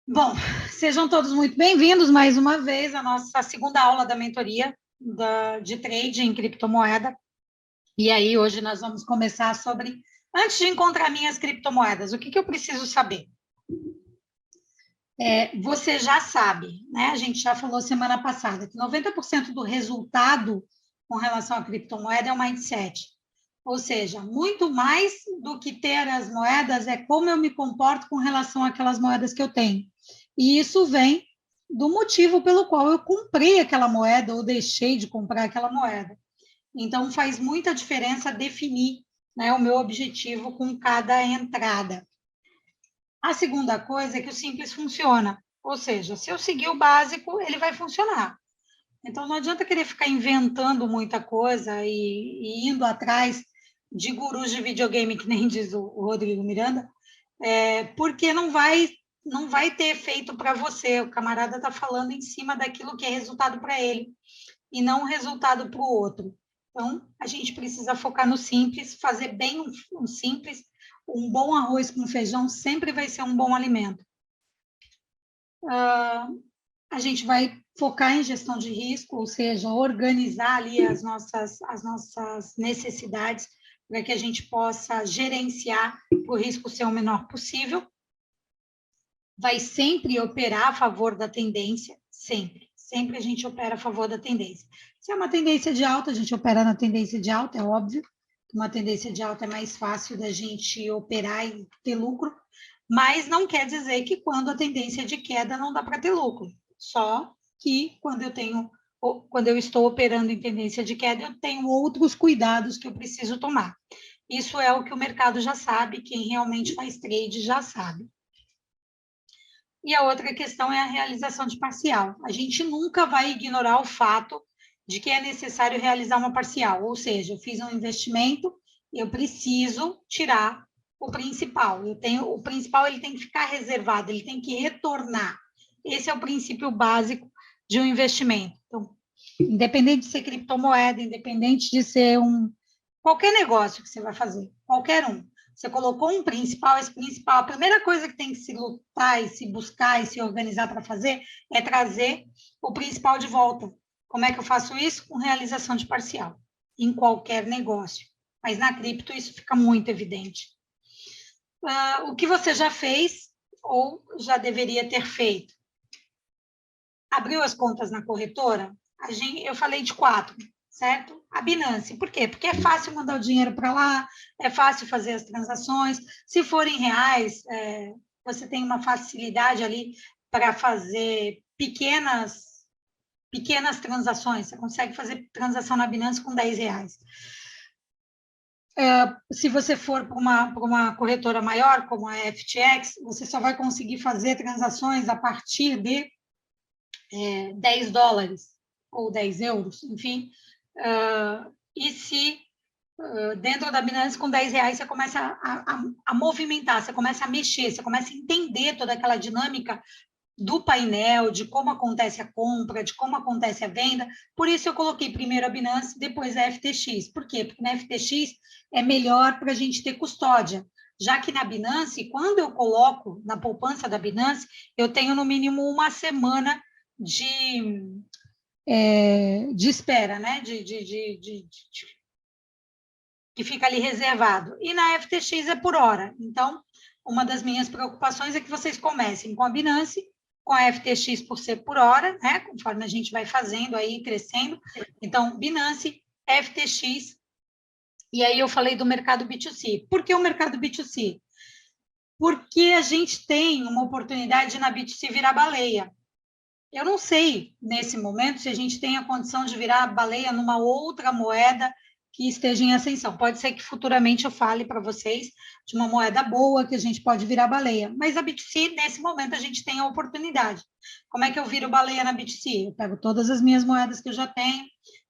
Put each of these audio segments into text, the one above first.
Bom, sejam todos muito bem-vindos mais uma vez à nossa segunda aula da mentoria de trade em criptomoeda. E aí, hoje nós vamos começar sobre, antes de encontrar minhas criptomoedas, o que eu preciso saber? Você já sabe, né? A gente já falou semana passada que 90% do resultado com relação à criptomoeda é o mindset. Ou seja, muito mais do que ter as moedas é como eu me comporto com relação àquelas moedas que eu tenho. E isso vem do motivo pelo qual eu comprei aquela moeda ou deixei de comprar aquela moeda. Então, faz muita diferença definir, né, o meu objetivo com cada entrada. A segunda coisa é que o simples funciona. Ou seja, se eu seguir o básico, ele vai funcionar. Então, não adianta querer ficar inventando muita coisa e indo atrás de gurus de videogame, que nem diz o Rodrigo Miranda, porque não vai ter efeito para você. O camarada está falando em cima daquilo que é resultado para ele e não resultado para o outro. Então, a gente precisa focar no simples, fazer bem um simples. Um bom arroz com feijão sempre vai ser um bom alimento. A gente vai focar em gestão de risco, ou seja, organizar ali as nossas necessidades para que a gente possa gerenciar o risco ser o menor possível. Vai sempre operar a favor da tendência, sempre. Sempre a gente opera a favor da tendência. Se é uma tendência de alta, a gente opera na tendência de alta, é óbvio. Uma tendência de alta é mais fácil da gente operar e ter lucro, mas não quer dizer que quando a tendência é de queda não dá para ter lucro. Só que quando eu estou operando em tendência de queda, eu tenho outros cuidados que eu preciso tomar. Isso é o que o mercado já sabe, quem realmente faz trade já sabe. E a outra questão é a realização de parcial. A gente nunca vai ignorar o fato de que é necessário realizar uma parcial, ou seja, eu fiz um investimento, eu preciso tirar o principal. O principal ele tem que ficar reservado, ele tem que retornar. Esse é o princípio básico de um investimento. Então, independente de ser criptomoeda, independente de ser qualquer negócio que você vai fazer, qualquer um. Você colocou um principal, esse principal, a primeira coisa que tem que se lutar e se buscar e se organizar para fazer é trazer o principal de volta. Como é que eu faço isso? Com realização de parcial, em qualquer negócio. Mas na cripto isso fica muito evidente. O que você já fez ou já deveria ter feito? Abriu as contas na corretora? Eu falei de 4, certo? A Binance. Por quê? Porque é fácil mandar o dinheiro para lá, é fácil fazer as transações. Se forem reais, você tem uma facilidade ali para fazer pequenas transações. Você consegue fazer transação na Binance com R$10. Se você for para uma corretora maior, como a FTX, você só vai conseguir fazer transações a partir de $10 ou 10 euros, enfim. E se dentro da Binance, com R$10, você começa a movimentar, você começa a mexer, você começa a entender toda aquela dinâmica do painel, de como acontece a compra, de como acontece a venda. Por isso eu coloquei primeiro a Binance, depois a FTX. Por quê? Porque na FTX é melhor para a gente ter custódia, já que na Binance, quando eu coloco na poupança da Binance, eu tenho no mínimo uma semana de espera, né? Que fica ali reservado. E na FTX é por hora. Então, uma das minhas preocupações é que vocês comecem com a Binance, com a FTX por ser por hora, né? Conforme a gente vai fazendo aí, crescendo. Então, Binance, FTX. E aí eu falei do mercado B2C. Por que o mercado B2C? Porque a gente tem uma oportunidade na B2C virar baleia. Eu não sei, nesse momento, se a gente tem a condição de virar baleia numa outra moeda que esteja em ascensão. Pode ser que futuramente eu fale para vocês de uma moeda boa que a gente pode virar baleia, mas a B2C, nesse momento, a gente tem a oportunidade. Como é que eu viro baleia na B2C? Eu pego todas as minhas moedas que eu já tenho,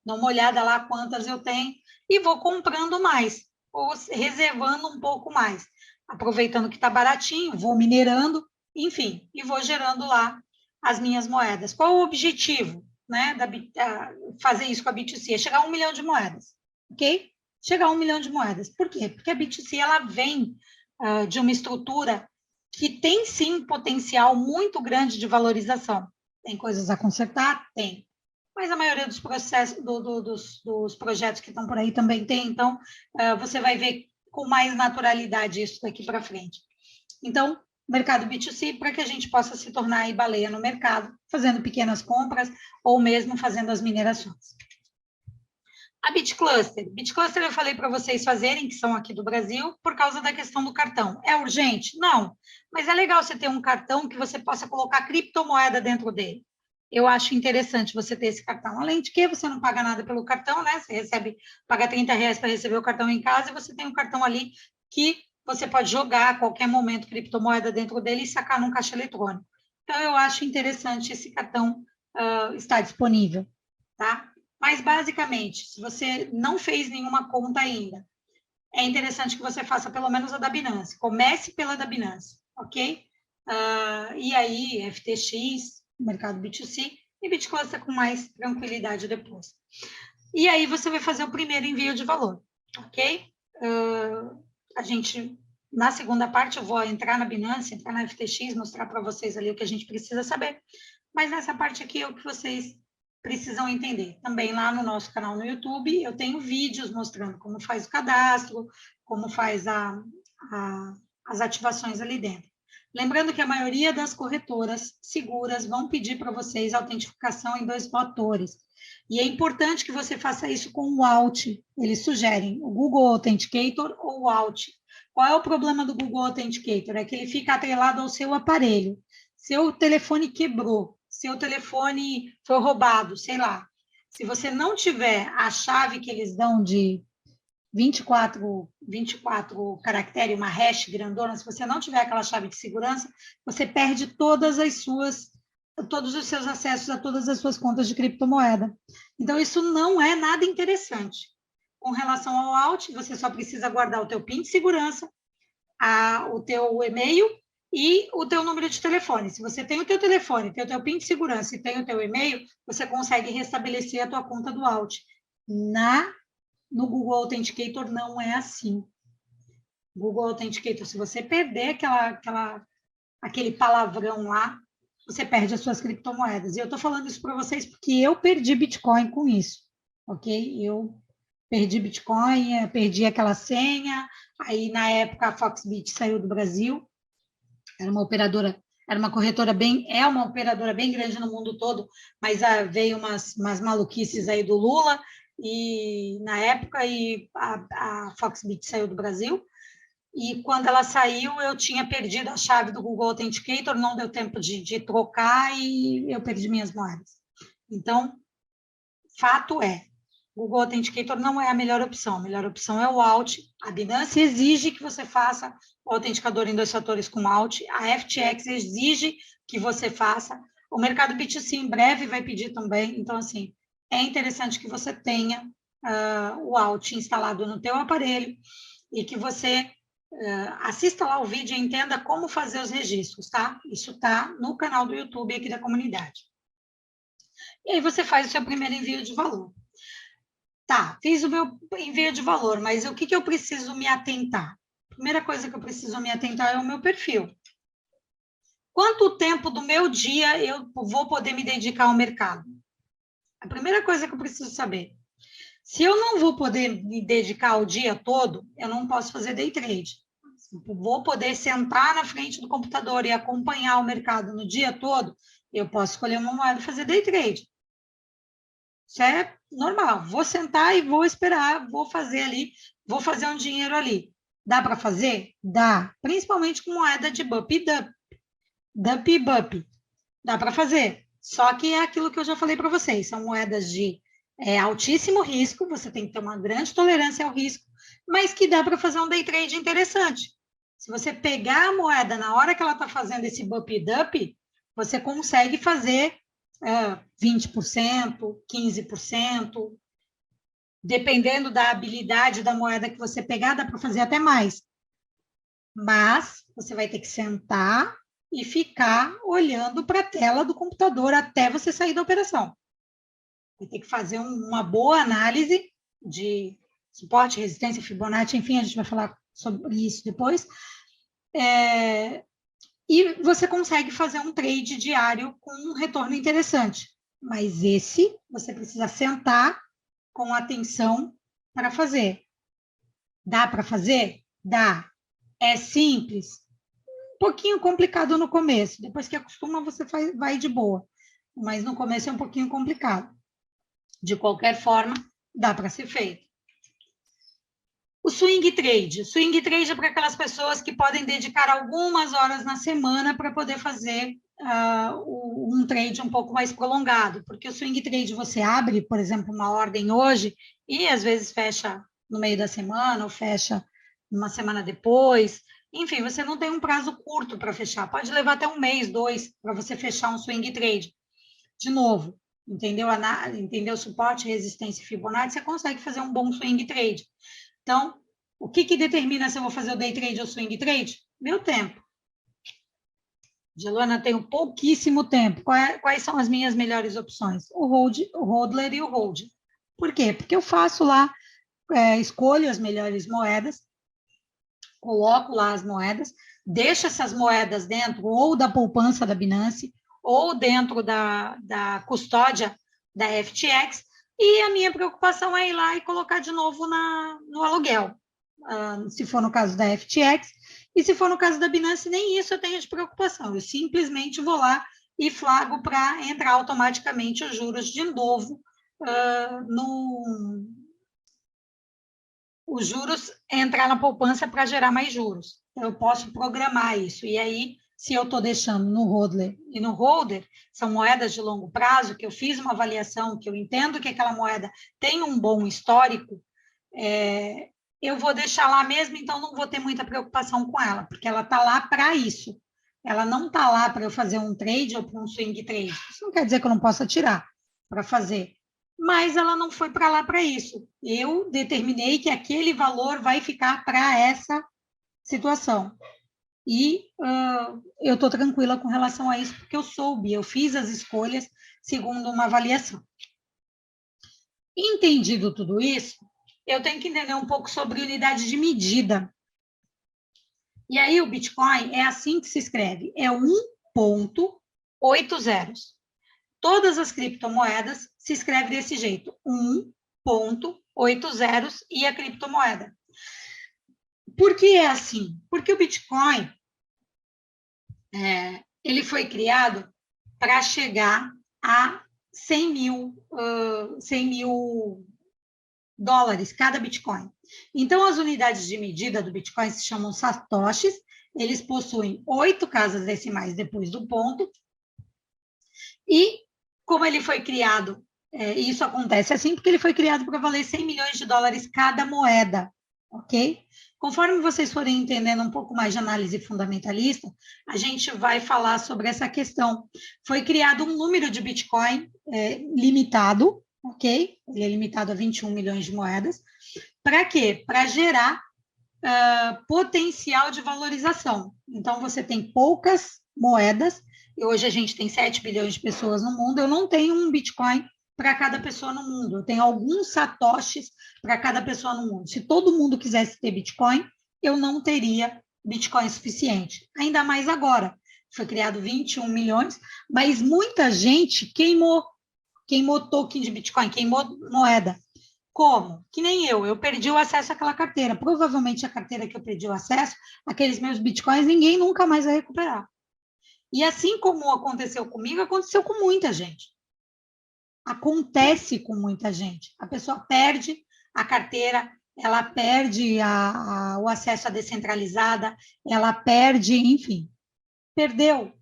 dou uma olhada lá quantas eu tenho e vou comprando mais, ou reservando um pouco mais, aproveitando que está baratinho, vou minerando, enfim, e vou gerando lá as minhas moedas. Qual o objetivo, né, fazer isso com a B2C? É chegar a 1 milhão de moedas, ok? Chegar a 1 milhão de moedas. Por quê? Porque a B2C ela vem de uma estrutura que tem sim um potencial muito grande de valorização. Tem coisas a consertar? Tem. Mas a maioria dos processos, dos projetos que estão por aí também tem, então você vai ver com mais naturalidade isso daqui para frente. Então, mercado B2C, para que a gente possa se tornar aí baleia no mercado, fazendo pequenas compras ou mesmo fazendo as minerações. A BitCluster. BitCluster eu falei para vocês fazerem, que são aqui do Brasil, por causa da questão do cartão. É urgente? Não. Mas é legal você ter um cartão que você possa colocar criptomoeda dentro dele. Eu acho interessante você ter esse cartão. Além de que você não paga nada pelo cartão, né? Você recebe, paga R$30 para receber o cartão em casa e você tem um cartão ali que você pode jogar a qualquer momento criptomoeda dentro dele e sacar num caixa eletrônico. Então, eu acho interessante esse cartão estar disponível, tá? Mas, basicamente, se você não fez nenhuma conta ainda, é interessante que você faça pelo menos a da Binance. Comece pela da Binance, ok? E aí, FTX, mercado B2C, e BitCluster com mais tranquilidade depois. E aí, você vai fazer o primeiro envio de valor, ok? A gente, na segunda parte, eu vou entrar na Binance, entrar na FTX, mostrar para vocês ali o que a gente precisa saber. Mas nessa parte aqui é o que vocês precisam entender. Também lá no nosso canal no YouTube, eu tenho vídeos mostrando como faz o cadastro, como faz as ativações ali dentro. Lembrando que a maioria das corretoras seguras vão pedir para vocês autentificação em 2 fatores. E é importante que você faça isso com o AUT. Eles sugerem o Google Authenticator ou o AUT. Qual é o problema do Google Authenticator? É que ele fica atrelado ao seu aparelho. Seu telefone quebrou, seu telefone foi roubado, sei lá. Se você não tiver a chave que eles dão de 24 caracteres, uma hash grandona, se você não tiver aquela chave de segurança, você perde todos os seus acessos a todas as suas contas de criptomoeda. Então, isso não é nada interessante. Com relação ao AUT, você só precisa guardar o teu PIN de segurança, o teu e-mail e o teu número de telefone. Se você tem o teu telefone, tem o teu PIN de segurança e tem o teu e-mail, você consegue restabelecer a tua conta do AUT. No Google Authenticator não é assim. Google Authenticator, se você perder aquele palavrão lá, você perde as suas criptomoedas. E eu estou falando isso para vocês porque eu perdi Bitcoin com isso, ok? Eu perdi Bitcoin, perdi aquela senha, aí na época a Foxbit saiu do Brasil, era uma corretora é uma operadora bem grande no mundo todo, mas veio umas maluquices aí do Lula, e na época a Foxbit saiu do Brasil, e quando ela saiu, eu tinha perdido a chave do Google Authenticator, não deu tempo de trocar e eu perdi minhas moedas. Então, fato é, Google Authenticator não é a melhor opção. A melhor opção é o AUT. A Binance exige que você faça o autenticador em 2 fatores com AUT. A FTX exige que você faça. O mercado B2C em breve vai pedir também. Então, assim, é interessante que você tenha o AUT instalado no teu aparelho e que você assista lá o vídeo e entenda como fazer os registros, tá? Isso está no canal do YouTube aqui da comunidade. E aí você faz o seu primeiro envio de valor. Tá, fiz o meu envio de valor, mas o que eu preciso me atentar? A primeira coisa que eu preciso me atentar é o meu perfil. Quanto tempo do meu dia eu vou poder me dedicar ao mercado? A primeira coisa que eu preciso saber. Se eu não vou poder me dedicar o dia todo, eu não posso fazer day trade. Vou poder sentar na frente do computador e acompanhar o mercado no dia todo, eu posso escolher uma moeda e fazer day trade. Isso é normal. Vou sentar e vou esperar, vou fazer um dinheiro ali. Dá para fazer? Dá. Principalmente com moeda de BUP e DUP. DUP e BUP. Dá para fazer. Só que é aquilo que eu já falei para vocês. São moedas de altíssimo risco, você tem que ter uma grande tolerância ao risco, mas que dá para fazer um day trade interessante. Se você pegar a moeda na hora que ela está fazendo esse BUP e DUP, você consegue fazer 20%, 15%, dependendo da habilidade da moeda que você pegar, dá para fazer até mais. Mas você vai ter que sentar e ficar olhando para a tela do computador até você sair da operação. Vai ter que fazer uma boa análise de suporte, resistência, Fibonacci, enfim, a gente vai falar sobre isso depois. e você consegue fazer um trade diário com um retorno interessante. Mas esse você precisa sentar com atenção para fazer. Dá para fazer? Dá. É simples? Um pouquinho complicado no começo. Depois que acostuma, você vai de boa. Mas no começo é um pouquinho complicado. De qualquer forma, dá para ser feito. O swing trade. Swing trade é para aquelas pessoas que podem dedicar algumas horas na semana para poder fazer um trade um pouco mais prolongado, porque o swing trade você abre, por exemplo, uma ordem hoje e às vezes fecha no meio da semana ou fecha uma semana depois. Enfim, você não tem um prazo curto para fechar. Pode levar até um mês, 2, para você fechar um swing trade. De novo, entendeu suporte, resistência e Fibonacci, você consegue fazer um bom swing trade. Então, o que determina se eu vou fazer o day trade ou swing trade? Meu tempo. Gelona, tenho pouquíssimo tempo. Quais são as minhas melhores opções? O hodler e o hold. Por quê? Porque eu faço lá, escolho as melhores moedas, coloco lá as moedas, deixo essas moedas dentro ou da poupança da Binance ou dentro da custódia da FTX, e a minha preocupação é ir lá e colocar de novo no aluguel, se for no caso da FTX, e se for no caso da Binance, nem isso eu tenho de preocupação, eu simplesmente vou lá e flago para entrar automaticamente os juros de novo os juros entrar na poupança para gerar mais juros. Eu posso programar isso. E aí, se eu estou deixando no hodler e no holder, são moedas de longo prazo, que eu fiz uma avaliação, que eu entendo que aquela moeda tem um bom histórico, eu vou deixar lá mesmo, então não vou ter muita preocupação com ela, porque ela está lá para isso. Ela não está lá para eu fazer um trade ou para um swing trade. Isso não quer dizer que eu não possa tirar para fazer, mas ela não foi para lá para isso. Eu determinei que aquele valor vai ficar para essa situação. E eu estou tranquila com relação a isso, porque eu fiz as escolhas segundo uma avaliação. Entendido tudo isso, eu tenho que entender um pouco sobre unidade de medida. E aí o Bitcoin é assim que se escreve, é 1,8 zeros. Todas as criptomoedas se escrevem desse jeito, 1,8 zeros e a criptomoeda. Por que é assim? Porque o Bitcoin ele foi criado para chegar a 100 mil dólares cada Bitcoin. Então, as unidades de medida do Bitcoin se chamam satoshis, eles possuem 8 casas decimais depois do ponto, e como ele foi criado, isso acontece assim porque ele foi criado para valer 100 milhões de dólares cada moeda, ok? Conforme vocês forem entendendo um pouco mais de análise fundamentalista, a gente vai falar sobre essa questão. Foi criado um número de Bitcoin limitado, ok? Ele é limitado a 21 milhões de moedas. Para quê? Para gerar potencial de valorização. Então, você tem poucas moedas, e hoje a gente tem 7 bilhões de pessoas no mundo, eu não tenho um Bitcoin para cada pessoa no mundo, eu tenho alguns satoshis para cada pessoa no mundo. Se todo mundo quisesse ter Bitcoin, eu não teria Bitcoin suficiente, ainda mais agora. Foi criado 21 milhões, mas muita gente queimou token de Bitcoin, queimou moeda. Como? Que nem eu perdi o acesso àquela carteira. Provavelmente a carteira que eu perdi o acesso, aqueles meus bitcoins, ninguém nunca mais vai recuperar. E assim como aconteceu comigo, aconteceu com muita gente. Acontece com muita gente. A pessoa perde a carteira, ela perde o acesso à descentralizada, ela perde, enfim, perdeu.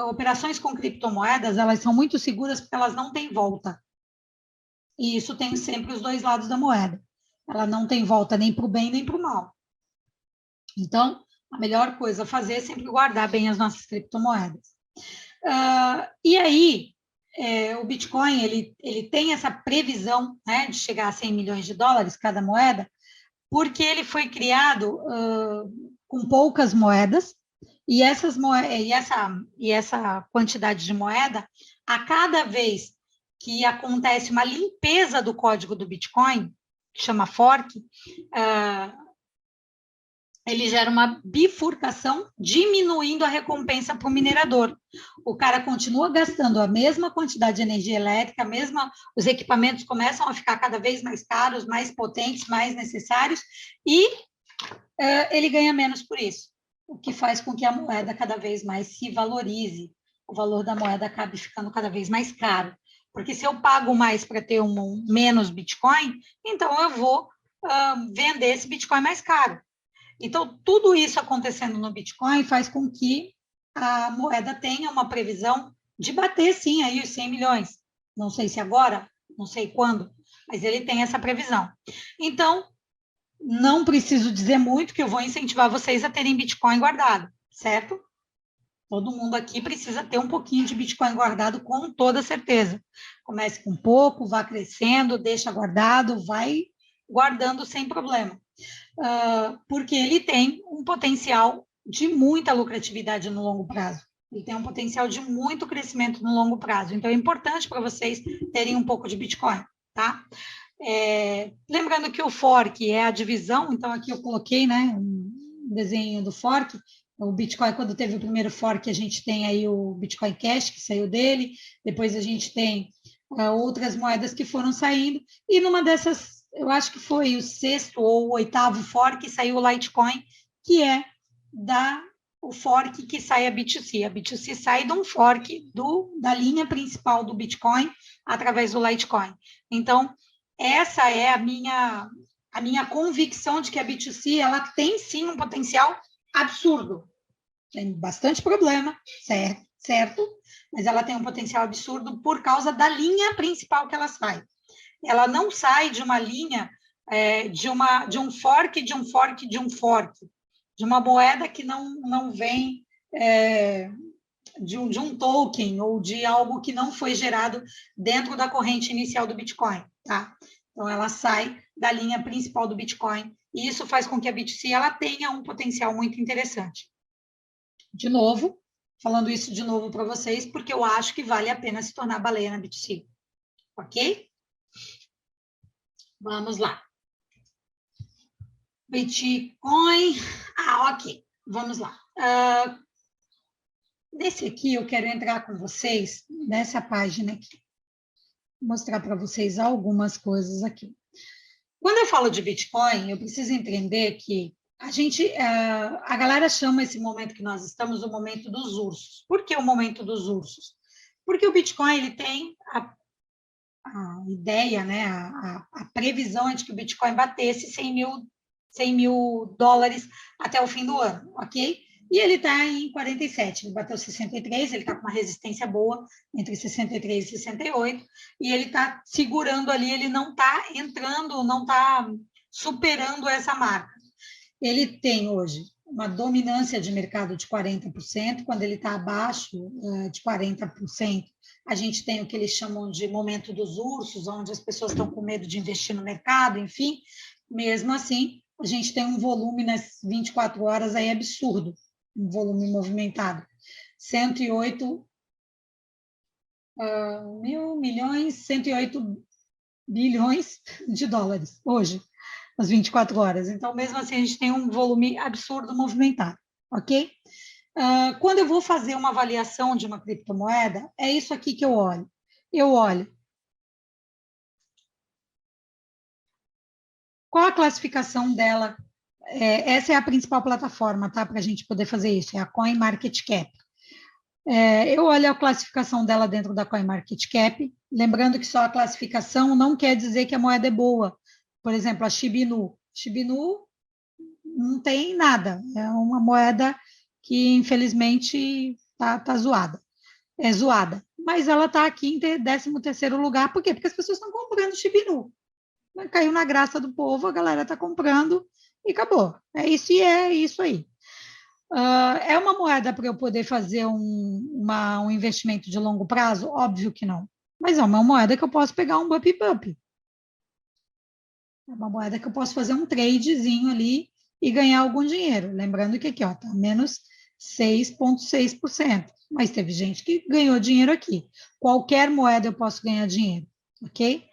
Operações com criptomoedas, elas são muito seguras porque elas não têm volta. E isso tem sempre os dois lados da moeda. Ela não tem volta nem para o bem nem para o mal. Então, a melhor coisa a fazer é sempre guardar bem as nossas criptomoedas. E aí, o Bitcoin ele tem essa previsão, né, de chegar a 100 milhões de dólares cada moeda, porque ele foi criado com poucas moedas, e essa quantidade de moeda, a cada vez que acontece uma limpeza do código do Bitcoin, que chama fork, ele gera uma bifurcação, diminuindo a recompensa para o minerador. O cara continua gastando a mesma quantidade de energia elétrica, os equipamentos começam a ficar cada vez mais caros, mais potentes, mais necessários, e ele ganha menos por isso, o que faz com que a moeda cada vez mais se valorize, o valor da moeda acabe ficando cada vez mais caro. Porque se eu pago mais para ter menos Bitcoin, então eu vou vender esse Bitcoin mais caro. Então, tudo isso acontecendo no Bitcoin faz com que a moeda tenha uma previsão de bater, sim, aí os 100 milhões. Não sei se agora, não sei quando, mas ele tem essa previsão. Então, não preciso dizer muito que eu vou incentivar vocês a terem Bitcoin guardado, certo? Todo mundo aqui precisa ter um pouquinho de Bitcoin guardado, com toda certeza. Comece com pouco, vá crescendo, deixa guardado, vai guardando sem problema. Porque ele tem um potencial de muita lucratividade no longo prazo. Ele tem um potencial de muito crescimento no longo prazo. Então, é importante para vocês terem um pouco de Bitcoin, tá? Lembrando que o fork é a divisão, então aqui eu coloquei, né, um desenho do fork. O Bitcoin, quando teve o primeiro fork, a gente tem aí o Bitcoin Cash, que saiu dele, depois a gente tem outras moedas que foram saindo, e numa dessas, eu acho que foi o 6º ou o 8º fork, saiu o Litecoin, que é o fork que sai a B2C. A B2C sai de um fork da linha principal do Bitcoin através do Litecoin. Então, essa é a minha convicção de que a B2C ela tem sim um potencial absurdo. Tem bastante problema, certo? Mas ela tem um potencial absurdo por causa da linha principal que ela sai. Ela não sai de uma linha, de um fork, de um fork, de um fork, de uma moeda que não vem de um token ou de algo que não foi gerado dentro da corrente inicial do Bitcoin, tá? Então, ela sai da linha principal do Bitcoin, e isso faz com que a B2C ela tenha um potencial muito interessante. De novo, falando isso de novo para vocês, porque eu acho que vale a pena se tornar baleia na B2C. Ok? Vamos lá. Bitcoin. Ok. Vamos lá. Nesse aqui, eu quero entrar com vocês nessa página aqui. Vou mostrar para vocês algumas coisas aqui. Quando eu falo de Bitcoin, eu preciso entender que a galera chama esse momento que nós estamos o momento dos ursos. Por que o momento dos ursos? Porque o Bitcoin ele tem a ideia, né, a previsão é de que o Bitcoin batesse 100 mil dólares até o fim do ano, ok? E ele está em 47, ele bateu 63, ele está com uma resistência boa entre 63 e 68, e ele está segurando ali, ele não está entrando, não está superando essa marca. Ele tem hoje uma dominância de mercado de 40%, quando ele está abaixo de 40%, a gente tem o que eles chamam de momento dos ursos, onde as pessoas estão com medo de investir no mercado, enfim, mesmo assim, a gente tem um volume nas 24 horas aí absurdo, um volume movimentado, 108 108 bilhões de dólares hoje, às 24 horas. Então, mesmo assim, a gente tem um volume absurdo movimentado, ok? Quando eu vou fazer uma avaliação de uma criptomoeda, é isso aqui que eu olho. Eu olho qual a classificação dela. Essa é a principal plataforma, tá? Para a gente poder fazer isso, é a CoinMarketCap. Eu olho a classificação dela dentro da CoinMarketCap, lembrando que só a classificação não quer dizer que a moeda é boa. Por exemplo, a Shiba Inu. Shiba Inu não tem nada, é uma moeda que, infelizmente, tá zoada. É zoada. Mas ela está aqui em 13º lugar, por quê? Porque as pessoas estão comprando Shiba Inu. Caiu na graça do povo, a galera está comprando e acabou. É isso e é isso aí. É uma moeda para eu poder fazer um investimento de longo prazo? Óbvio que não. Mas é uma moeda que eu posso pegar um bump. É uma moeda que eu posso fazer um tradezinho ali e ganhar algum dinheiro. Lembrando que aqui está menos 6,6%. Mas teve gente que ganhou dinheiro aqui. Qualquer moeda eu posso ganhar dinheiro, ok?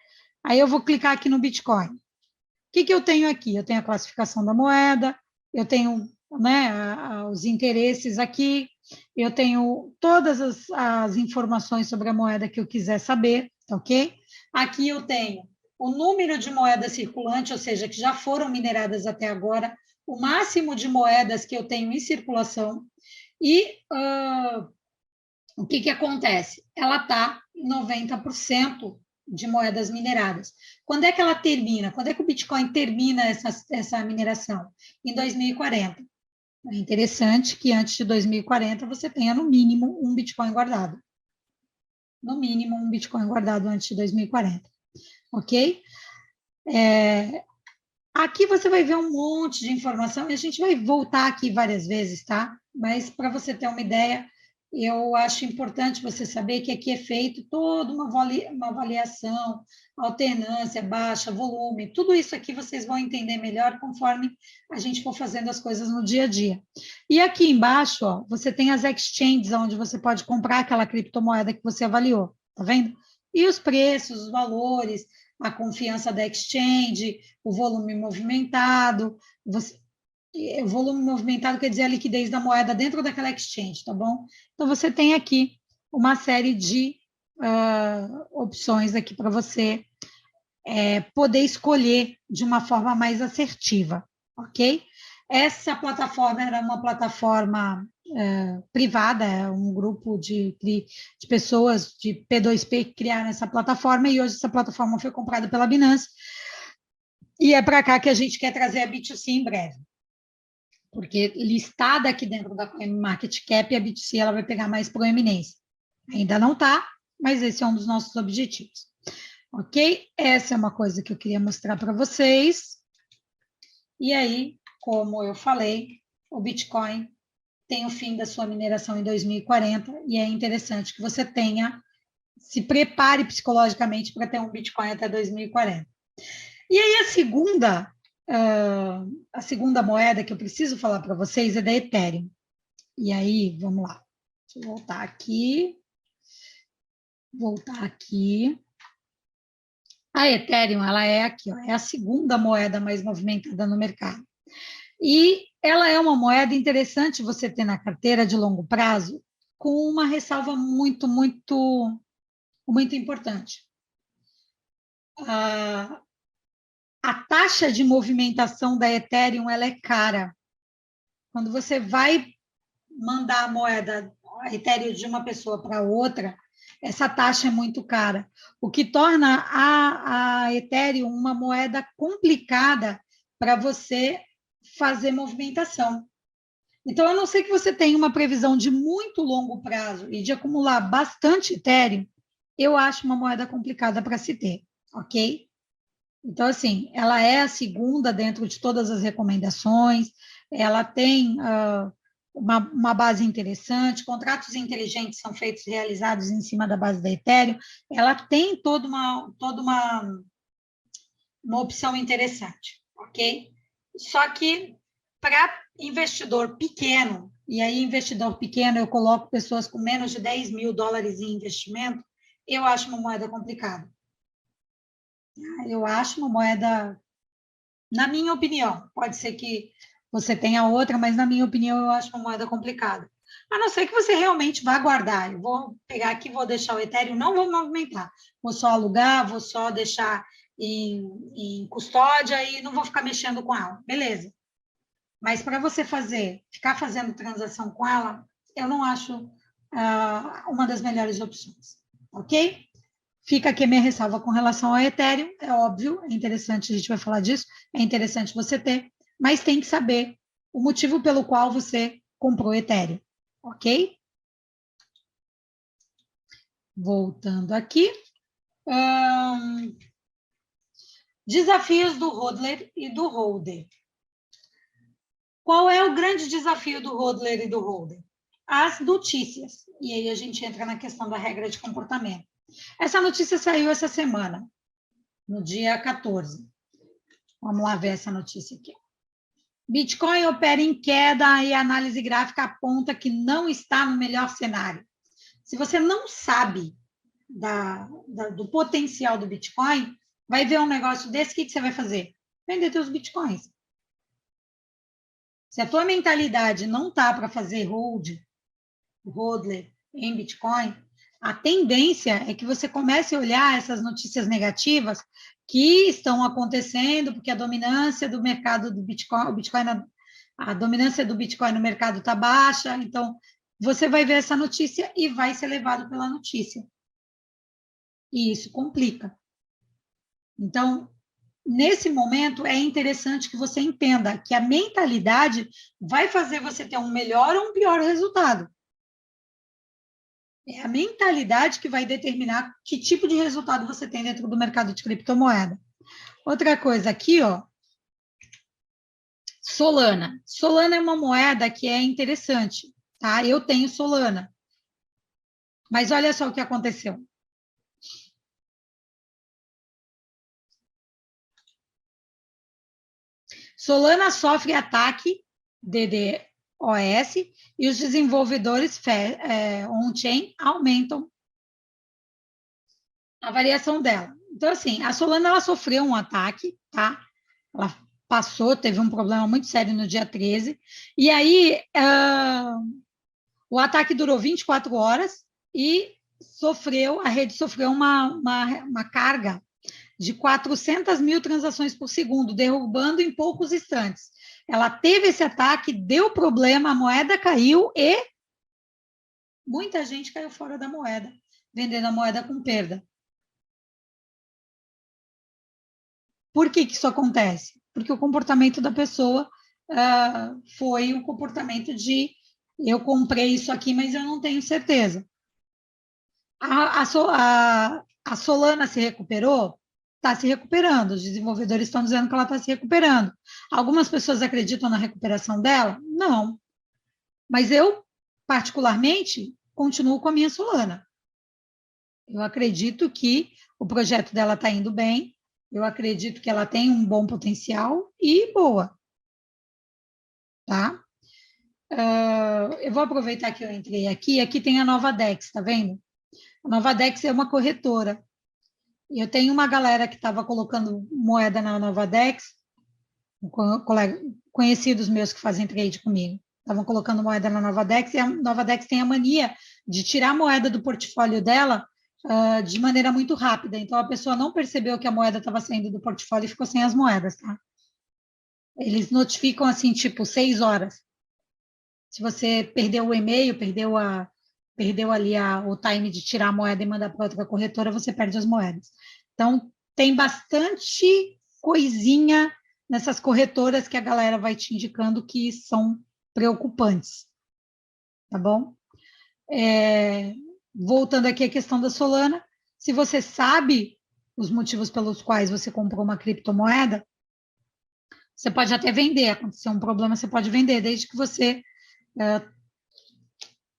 Aí eu vou clicar aqui no Bitcoin. O que eu tenho aqui? Eu tenho a classificação da moeda, eu tenho, né, os interesses aqui, eu tenho todas as informações sobre a moeda que eu quiser saber, ok? Aqui eu tenho o número de moedas circulante, ou seja, que já foram mineradas até agora, o máximo de moedas que eu tenho em circulação, e o que, que acontece? Ela está em 90% de moedas mineradas. Quando é que ela termina? Quando é que o Bitcoin termina essa mineração? Em 2040. É interessante que antes de 2040 você tenha no mínimo um Bitcoin guardado. No mínimo um Bitcoin guardado antes de 2040. Ok? Aqui você vai ver um monte de informação e a gente vai voltar aqui várias vezes, tá? Mas para você ter uma ideia, eu acho importante você saber que aqui é feito toda uma avaliação, alternância, baixa, volume, tudo isso aqui vocês vão entender melhor conforme a gente for fazendo as coisas no dia a dia. E aqui embaixo, ó, você tem as exchanges, onde você pode comprar aquela criptomoeda que você avaliou, tá vendo? E os preços, os valores, a confiança da exchange, o volume movimentado. O volume movimentado quer dizer a liquidez da moeda dentro daquela exchange, tá bom? Então, você tem aqui uma série de opções aqui para você poder escolher de uma forma mais assertiva, ok? Essa plataforma era uma plataforma privada, um grupo de pessoas de P2P que criaram essa plataforma e hoje essa plataforma foi comprada pela Binance e é para cá que a gente quer trazer a B2C em breve, porque listada aqui dentro da CoinMarketCap, a B2C ela vai pegar mais proeminência. Ainda não está, mas esse é um dos nossos objetivos. Ok? Essa é uma coisa que eu queria mostrar para vocês. E aí, como eu falei, o Bitcoin tem o fim da sua mineração em 2040 e é interessante que você se prepare psicologicamente para ter um Bitcoin até 2040. E aí a segunda moeda que eu preciso falar para vocês é da Ethereum. E aí, vamos lá. Deixa eu voltar aqui. A Ethereum, ela é aqui, ó, é a segunda moeda mais movimentada no mercado. E ela é uma moeda interessante você ter na carteira de longo prazo, com uma ressalva muito, muito, muito importante. A taxa de movimentação da Ethereum ela é cara. Quando você vai mandar a moeda, a Ethereum de uma pessoa para outra, essa taxa é muito cara, o que torna a Ethereum uma moeda complicada para você fazer movimentação. Então, a não ser que você tenha uma previsão de muito longo prazo e de acumular bastante Ethereum, eu acho uma moeda complicada para se ter, ok? Então, assim, ela é a segunda dentro de todas as recomendações, ela tem uma base interessante, contratos inteligentes são feitos, realizados em cima da base da Ethereum, ela tem toda uma opção interessante, ok? Só que para investidor pequeno, e aí investidor pequeno eu coloco pessoas com menos de 10 mil dólares em investimento, eu acho uma moeda complicada. Eu acho uma moeda, na minha opinião, pode ser que você tenha outra, mas na minha opinião eu acho uma moeda complicada. A não ser que você realmente vá guardar. Eu vou pegar aqui, vou deixar o Ethereum, não vou movimentar. Vou só alugar, vou só deixar em custódia e não vou ficar mexendo com ela. Beleza. Mas para você ficar fazendo transação com ela, eu não acho uma das melhores opções. Ok? Fica aqui a minha ressalva com relação ao Ethereum, é óbvio, é interessante, a gente vai falar disso, é interessante você ter, mas tem que saber o motivo pelo qual você comprou Ethereum, ok? Voltando aqui. Desafios do hodler e do holder. Qual é o grande desafio do hodler e do holder? As notícias. E aí a gente entra na questão da regra de comportamento. Essa notícia saiu essa semana, no dia 14. Vamos lá ver essa notícia aqui. Bitcoin opera em queda e a análise gráfica aponta que não está no melhor cenário. Se você não sabe do potencial do Bitcoin, vai ver um negócio desse, o que você vai fazer? Vender seus Bitcoins. Se a tua mentalidade não tá para fazer hodler em Bitcoin, a tendência é que você comece a olhar essas notícias negativas que estão acontecendo, porque a dominância do mercado do Bitcoin, a dominância do Bitcoin no mercado está baixa, então você vai ver essa notícia e vai ser levado pela notícia. E isso complica. Então, nesse momento, é interessante que você entenda que a mentalidade vai fazer você ter um melhor ou um pior resultado. É a mentalidade que vai determinar que tipo de resultado você tem dentro do mercado de criptomoeda. Outra coisa aqui, ó, Solana. Solana é uma moeda que é interessante, tá? Eu tenho Solana. Mas olha só o que aconteceu. Solana sofre ataque DDoS e os desenvolvedores on-chain aumentam a variação dela. Então, assim, a Solana ela sofreu um ataque, tá? Ela passou, teve um problema muito sério no dia 13, e aí o ataque durou 24 horas e a rede sofreu uma carga de 400 mil transações por segundo, derrubando em poucos instantes. Ela teve esse ataque, deu problema, a moeda caiu e muita gente caiu fora da moeda, vendendo a moeda com perda. Por que isso acontece? Porque o comportamento da pessoa foi um comportamento de eu comprei isso aqui, mas eu não tenho certeza. A Solana se recuperou? Está se recuperando. Os desenvolvedores estão dizendo que ela está se recuperando. Algumas pessoas acreditam na recuperação dela? Não. Mas eu, particularmente, continuo com a minha Solana. Eu acredito que o projeto dela está indo bem, eu acredito que ela tem um bom potencial e boa. Tá? Eu vou aproveitar que eu entrei aqui. Aqui tem a Nova Dex, tá vendo? A Nova Dex é uma corretora. Eu tenho uma galera que estava colocando moeda na Nova Dex, conhecidos meus que fazem trade comigo. Estavam colocando moeda na Nova Dex e a Nova Dex tem a mania de tirar a moeda do portfólio dela de maneira muito rápida. Então, a pessoa não percebeu que a moeda estava saindo do portfólio e ficou sem as moedas, tá? Eles notificam assim, tipo, 6 horas. Se você perdeu o e-mail, perdeu ali o time de tirar a moeda e mandar para outra corretora, você perde as moedas. Então, tem bastante coisinha nessas corretoras que a galera vai te indicando que são preocupantes. Tá bom? Voltando aqui à questão da Solana, se você sabe os motivos pelos quais você comprou uma criptomoeda, você pode até vender. Aconteceu um problema, você pode vender, desde que você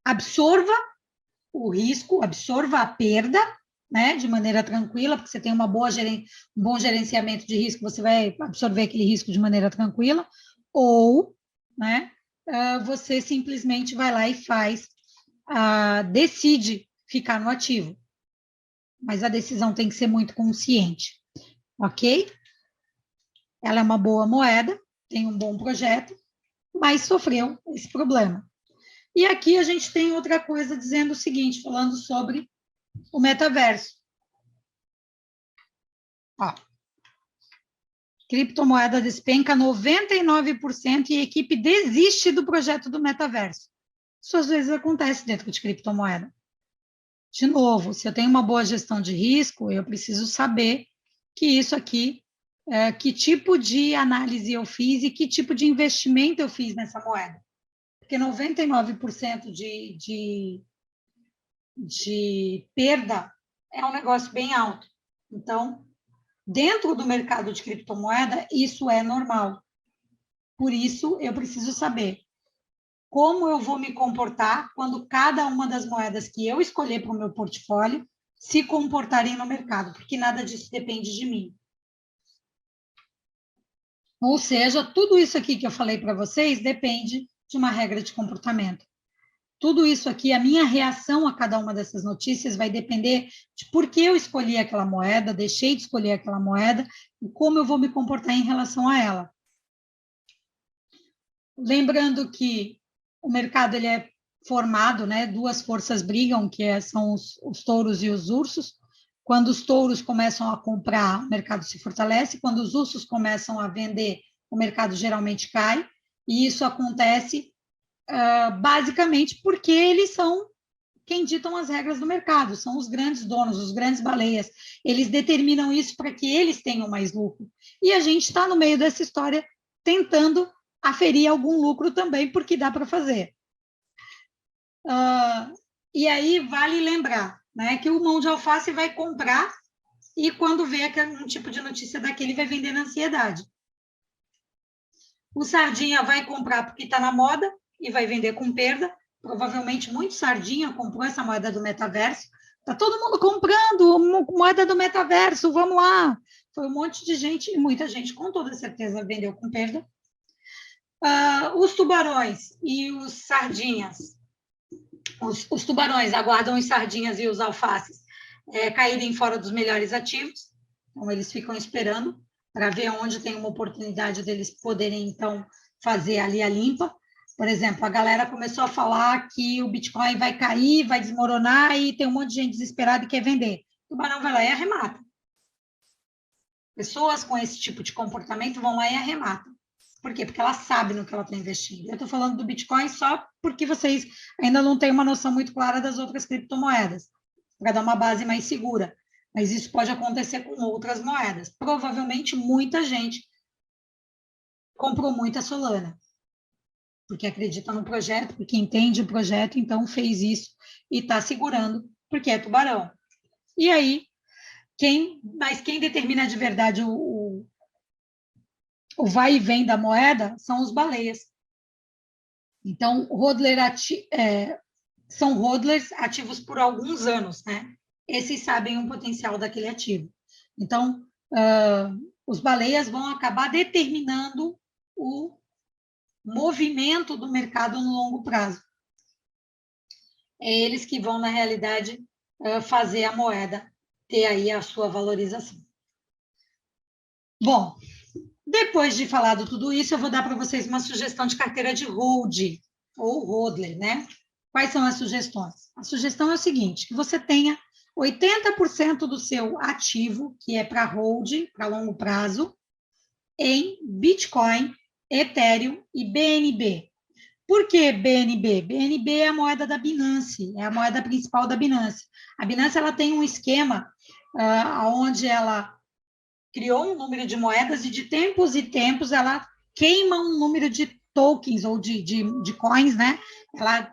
absorva o risco, absorva a perda, né, de maneira tranquila, porque você tem um bom gerenciamento de risco, você vai absorver aquele risco de maneira tranquila, ou, né, você simplesmente vai lá e decide ficar no ativo. Mas a decisão tem que ser muito consciente, ok? Ela é uma boa moeda, tem um bom projeto, mas sofreu esse problema. E aqui a gente tem outra coisa dizendo o seguinte, falando sobre o metaverso. Ó, criptomoeda despenca 99% e a equipe desiste do projeto do metaverso. Isso às vezes acontece dentro de criptomoeda. De novo, se eu tenho uma boa gestão de risco, eu preciso saber que isso aqui, que tipo de análise eu fiz e que tipo de investimento eu fiz nessa moeda. Porque 99% de perda é um negócio bem alto. Então, dentro do mercado de criptomoeda, isso é normal. Por isso, eu preciso saber como eu vou me comportar quando cada uma das moedas que eu escolher para o meu portfólio se comportarem no mercado, porque nada disso depende de mim. Ou seja, tudo isso aqui que eu falei para vocês depende de uma regra de comportamento. Tudo isso aqui, a minha reação a cada uma dessas notícias vai depender de por que eu escolhi aquela moeda, deixei de escolher aquela moeda e como eu vou me comportar em relação a ela. Lembrando que o mercado ele é formado, né? Duas forças brigam, são os touros e os ursos. Quando os touros começam a comprar, o mercado se fortalece. Quando os ursos começam a vender, o mercado geralmente cai. E isso acontece basicamente porque eles são quem ditam as regras do mercado, são os grandes donos, os grandes baleias. Eles determinam isso para que eles tenham mais lucro. E a gente está no meio dessa história tentando aferir algum lucro também, porque dá para fazer. E aí vale lembrar, né, que o mão de alface vai comprar e quando vê um tipo de notícia daquele, vai vender na ansiedade. O sardinha vai comprar porque está na moda e vai vender com perda. Provavelmente muito sardinha comprou essa moeda do metaverso. Está todo mundo comprando moeda do metaverso, vamos lá. Foi um monte de gente, e muita gente com toda certeza vendeu com perda. Os tubarões e os sardinhas, os tubarões aguardam os sardinhas e os alfaces caírem fora dos melhores ativos, então eles ficam esperando para ver onde tem uma oportunidade deles poderem, então, fazer ali a limpa. Por exemplo, a galera começou a falar que o Bitcoin vai cair, vai desmoronar e tem um monte de gente desesperada e quer vender. O tubarão vai lá e arremata. Pessoas com esse tipo de comportamento vão lá e arrematam. Por quê? Porque ela sabe no que ela está investindo. Eu estou falando do Bitcoin só porque vocês ainda não têm uma noção muito clara das outras criptomoedas, para dar uma base mais segura. Mas isso pode acontecer com outras moedas. Provavelmente muita gente comprou muita Solana, porque acredita no projeto, porque entende o projeto, então fez isso e está segurando, porque é tubarão. E aí, quem determina de verdade o vai e vem da moeda são os baleias. Então, são hodlers ativos por alguns anos, né? Esses sabem o potencial daquele ativo. Então, os baleias vão acabar determinando o movimento do mercado no longo prazo. É eles que vão, na realidade, fazer a moeda ter aí a sua valorização. Bom, depois de falado tudo isso, eu vou dar para vocês uma sugestão de carteira de hold, ou hodler, né? Quais são as sugestões? A sugestão é o seguinte, que você tenha 80% do seu ativo, que é para hold, para longo prazo, em Bitcoin, Ethereum e BNB. Por que BNB? BNB é a moeda da Binance, é a moeda principal da Binance. A Binance ela tem um esquema onde ela criou um número de moedas e de tempos em tempos ela queima um número de tokens ou de coins, né? Ela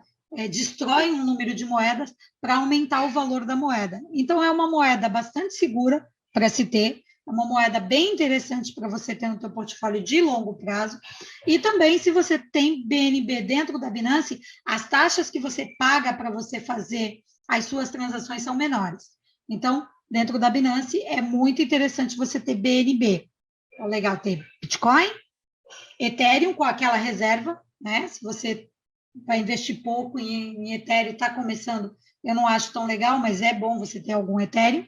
destrói um número de moedas para aumentar o valor da moeda. Então, é uma moeda bastante segura para se ter, é uma moeda bem interessante para você ter no seu portfólio de longo prazo. E também, se você tem BNB dentro da Binance, as taxas que você paga para você fazer as suas transações são menores. Então, dentro da Binance, é muito interessante você ter BNB. É legal ter Bitcoin, Ethereum com aquela reserva, né? Se você vai investir pouco em Ethereum, está começando, eu não acho tão legal, mas é bom você ter algum Ethereum.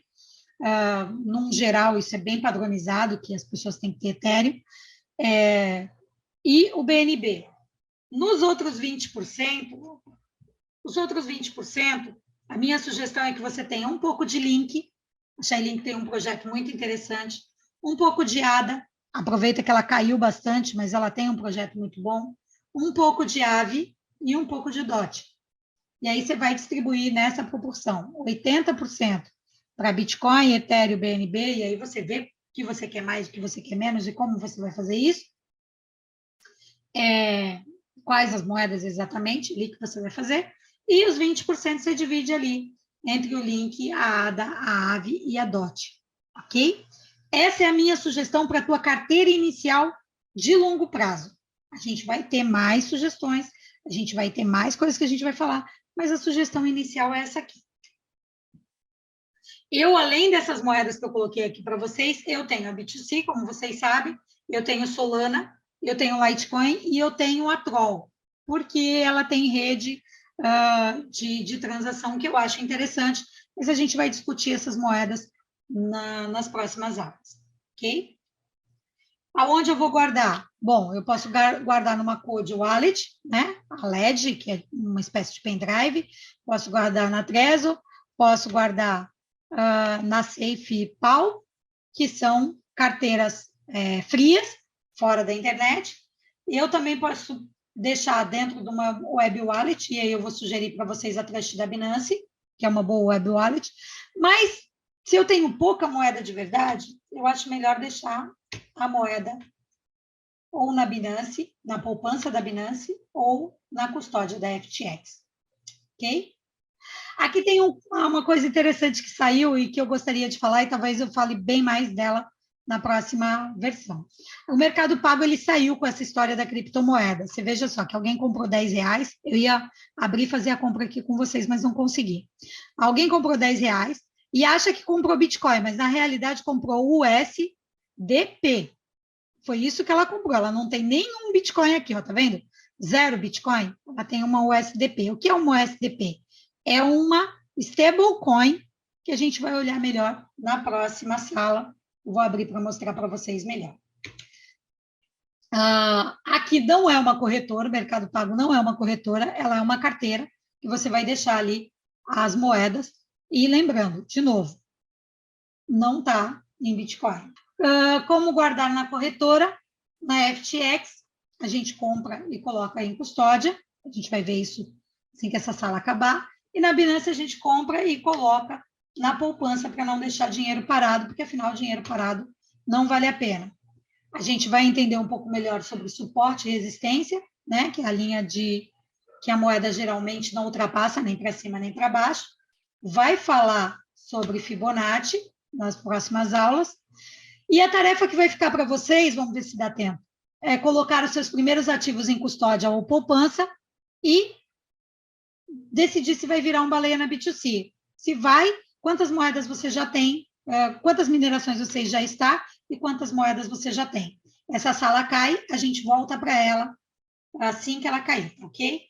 Num geral, isso é bem padronizado, que as pessoas têm que ter Ethereum. E o BNB. Nos outros 20%, a minha sugestão é que você tenha um pouco de Link. A Chainlink tem um projeto muito interessante. Um pouco de ADA. Aproveita que ela caiu bastante, mas ela tem um projeto muito bom. Um pouco de AVE e um pouco de DOT. E aí você vai distribuir nessa proporção. 80% para Bitcoin, Ethereum, BNB, e aí você vê o que você quer mais, o que você quer menos e como você vai fazer isso. Quais as moedas exatamente, ali que você vai fazer. E os 20% você divide ali entre o Link, a ADA, a AVE e a DOT. Ok? Essa é a minha sugestão para a tua carteira inicial de longo prazo. A gente vai ter mais sugestões, a gente vai ter mais coisas que a gente vai falar, mas a sugestão inicial é essa aqui. Eu, além dessas moedas que eu coloquei aqui para vocês, eu tenho a B2C, como vocês sabem, eu tenho Solana, eu tenho Litecoin e eu tenho a Troll, porque ela tem rede de transação que eu acho interessante, mas a gente vai discutir essas moedas nas próximas aulas, ok? Aonde eu vou guardar? Bom, eu posso guardar numa Cold Wallet, né? A LED, que é uma espécie de pendrive. Posso guardar na Trezor, posso guardar na SafePal, que são carteiras frias, fora da internet. Eu também posso deixar dentro de uma web wallet, e aí eu vou sugerir para vocês a Trust da Binance, que é uma boa web wallet. Mas, se eu tenho pouca moeda de verdade, eu acho melhor deixar a moeda ou na Binance, na poupança da Binance, ou na custódia da FTX. Ok? Aqui tem uma coisa interessante que saiu e que eu gostaria de falar, e talvez eu fale bem mais dela na próxima versão. O Mercado Pago, ele saiu com essa história da criptomoeda. Você veja só, que alguém comprou R$10, eu ia abrir e fazer a compra aqui com vocês, mas não consegui. Alguém comprou R$10 e acha que comprou Bitcoin, mas na realidade comprou o USDP. Foi isso que ela comprou. Ela não tem nenhum Bitcoin aqui, ó, tá vendo? 0 Bitcoin. Ela tem uma USDP. O que é uma USDP? É uma stablecoin que a gente vai olhar melhor na próxima sala. Eu vou abrir para mostrar para vocês melhor. Aqui não é uma corretora, o Mercado Pago não é uma corretora, ela é uma carteira que você vai deixar ali as moedas. E lembrando, de novo, não está em Bitcoin. Como guardar na corretora? Na FTX, a gente compra e coloca em custódia. A gente vai ver isso assim que essa sala acabar. E na Binance, a gente compra e coloca na poupança para não deixar dinheiro parado, porque afinal, dinheiro parado não vale a pena. A gente vai entender um pouco melhor sobre suporte e resistência, né? Que é a linha que a moeda geralmente não ultrapassa nem para cima nem para baixo. Vai falar sobre Fibonacci nas próximas aulas. E a tarefa que vai ficar para vocês, vamos ver se dá tempo, é colocar os seus primeiros ativos em custódia ou poupança e decidir se vai virar um baleia na B2C. Se vai, quantas moedas você já tem, quantas minerações você já está e quantas moedas você já tem. Essa sala cai, a gente volta para ela assim que ela cair, ok?